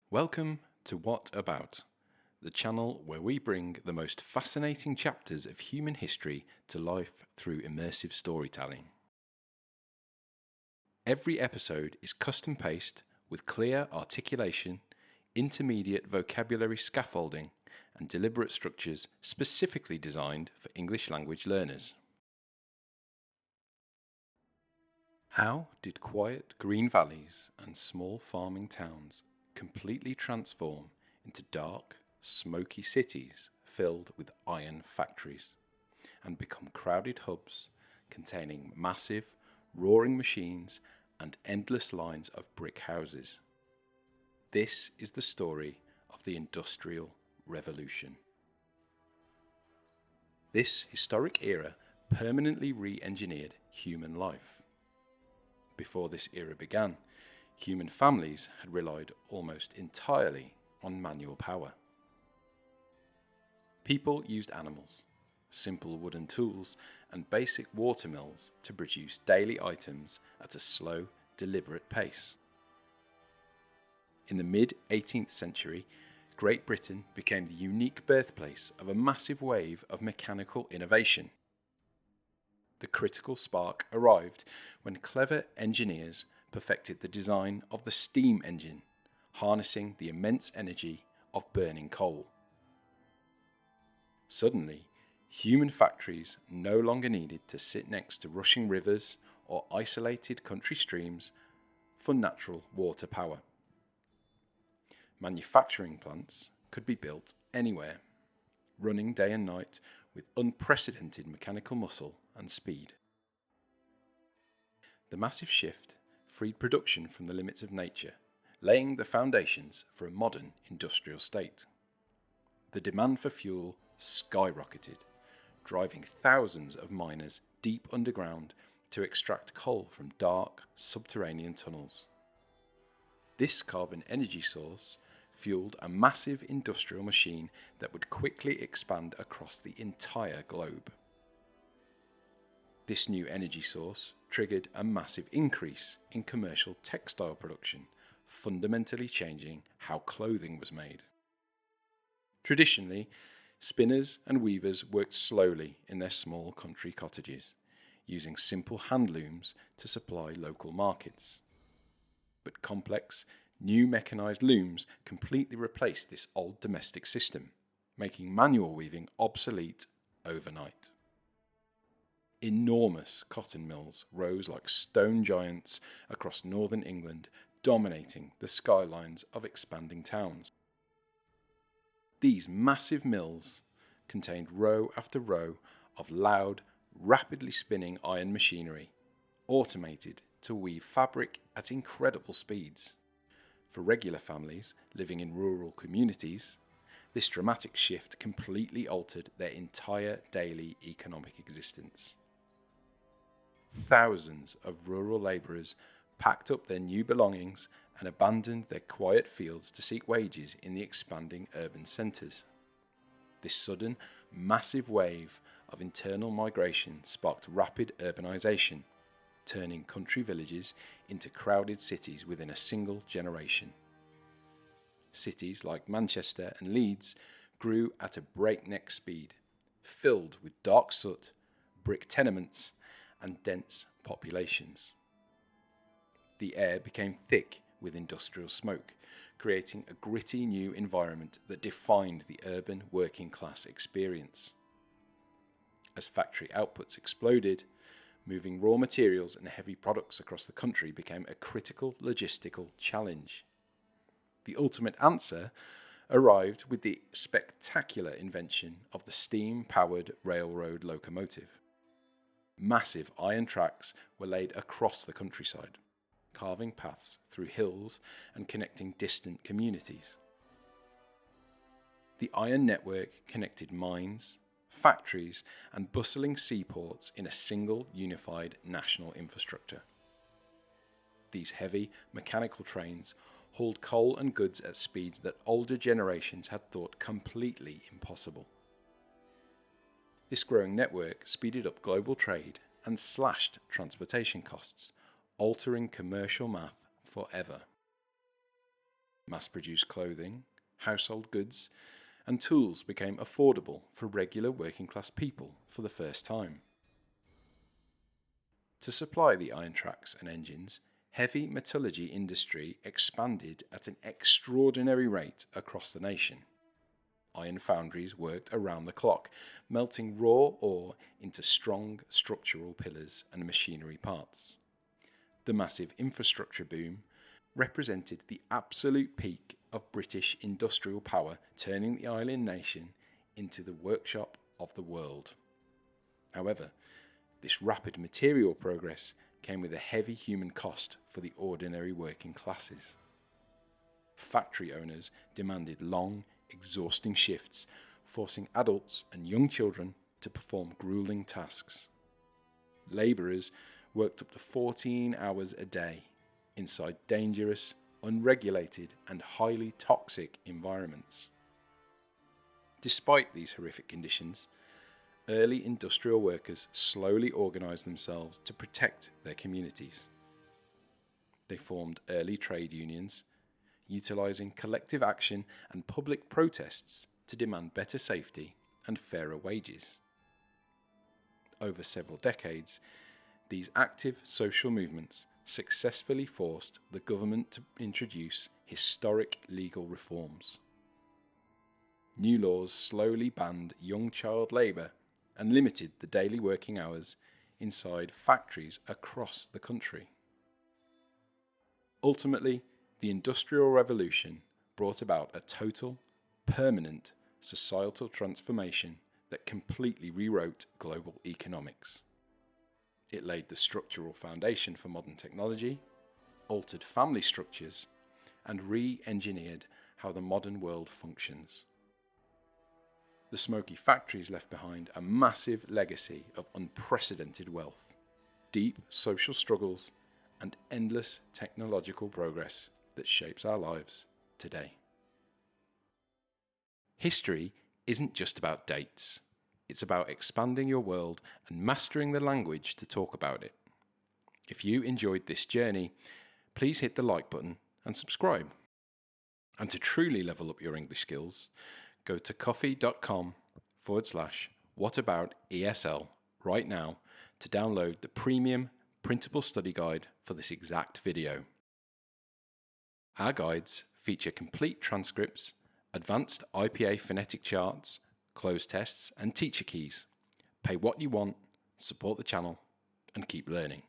Welcome to What About, the channel where we bring the most fascinating chapters of human history to life through immersive storytelling. Every episode is custom paced with clear articulation, intermediate vocabulary scaffolding, and deliberate structures specifically designed for English language learners. How did quiet green valleys and small farming towns completely transform into dark, smoky cities filled with iron factories and become crowded hubs containing massive, roaring machines and endless lines of brick houses? This is the story of the Industrial Revolution. This historic era permanently re-engineered human life. Before this era began, human families had relied almost entirely on manual power. People used animals, simple wooden tools, and basic water mills to produce daily items at a slow, deliberate pace. In the mid-18th century, Great Britain became the unique birthplace of a massive wave of mechanical innovation. The critical spark arrived when clever engineers perfected the design of the steam engine, harnessing the immense energy of burning coal. Suddenly, human factories no longer needed to sit next to rushing rivers or isolated country streams for natural water power. Manufacturing plants could be built anywhere, running day and night with unprecedented mechanical muscle and speed. The massive shift freed production from the limits of nature, laying the foundations for a modern industrial state. The demand for fuel skyrocketed, driving thousands of miners deep underground to extract coal from dark, subterranean tunnels. This carbon energy source fueled a massive industrial machine that would quickly expand across the entire globe. This new energy source triggered a massive increase in commercial textile production, fundamentally changing how clothing was made. Traditionally, spinners and weavers worked slowly in their small country cottages, using simple hand looms to supply local markets. But complex, new mechanized looms completely replaced this old domestic system, making manual weaving obsolete overnight. Enormous cotton mills rose like stone giants across northern England, dominating the skylines of expanding towns. These massive mills contained row after row of loud, rapidly spinning iron machinery, automated to weave fabric at incredible speeds. For regular families living in rural communities, this dramatic shift completely altered their entire daily economic existence. Thousands of rural labourers packed up their new belongings and abandoned their quiet fields to seek wages in the expanding urban centres. This sudden, massive wave of internal migration sparked rapid urbanisation, turning country villages into crowded cities within a single generation. Cities like Manchester and Leeds grew at a breakneck speed, filled with dark soot, brick tenements, and dense populations. The air became thick with industrial smoke, creating a gritty new environment that defined the urban working class experience. As factory outputs exploded, moving raw materials and heavy products across the country became a critical logistical challenge. The ultimate answer arrived with the spectacular invention of the steam-powered railroad locomotive. Massive iron tracks were laid across the countryside, carving paths through hills and connecting distant communities. The iron network connected mines, factories, and bustling seaports in a single unified national infrastructure. These heavy mechanical trains hauled coal and goods at speeds that older generations had thought completely impossible. This growing network speeded up global trade and slashed transportation costs, altering commercial math forever. Mass-produced clothing, household goods, and tools became affordable for regular working-class people for the first time. To supply the iron tracks and engines, heavy metallurgy industry expanded at an extraordinary rate across the nation. Iron foundries worked around the clock, melting raw ore into strong structural pillars and machinery parts. The massive infrastructure boom represented the absolute peak of British industrial power, turning the island nation into the workshop of the world. However, this rapid material progress came with a heavy human cost for the ordinary working classes. Factory owners demanded long, exhausting shifts, forcing adults and young children to perform grueling tasks. Labourers worked up to 14 hours a day inside dangerous, unregulated, and highly toxic environments. Despite these horrific conditions, early industrial workers slowly organised themselves to protect their communities. They formed early trade unions, utilising collective action and public protests to demand better safety and fairer wages. Over several decades, these active social movements successfully forced the government to introduce historic legal reforms. New laws slowly banned young child labour and limited the daily working hours inside factories across the country. Ultimately, the Industrial Revolution brought about a total, permanent societal transformation that completely rewrote global economics. It laid the structural foundation for modern technology, altered family structures, and re-engineered how the modern world functions. The smoky factories left behind a massive legacy of unprecedented wealth, deep social struggles, and endless technological progress that shapes our lives today. History isn't just about dates. It's about expanding your world and mastering the language to talk about it. If you enjoyed this journey, please hit the like button and subscribe. And to truly level up your English skills, go to coffee.com/whataboutesl right now to download the premium printable study guide for this exact video. Our guides feature complete transcripts, advanced IPA phonetic charts, cloze tests, and teacher keys. Pay what you want, support the channel, and keep learning.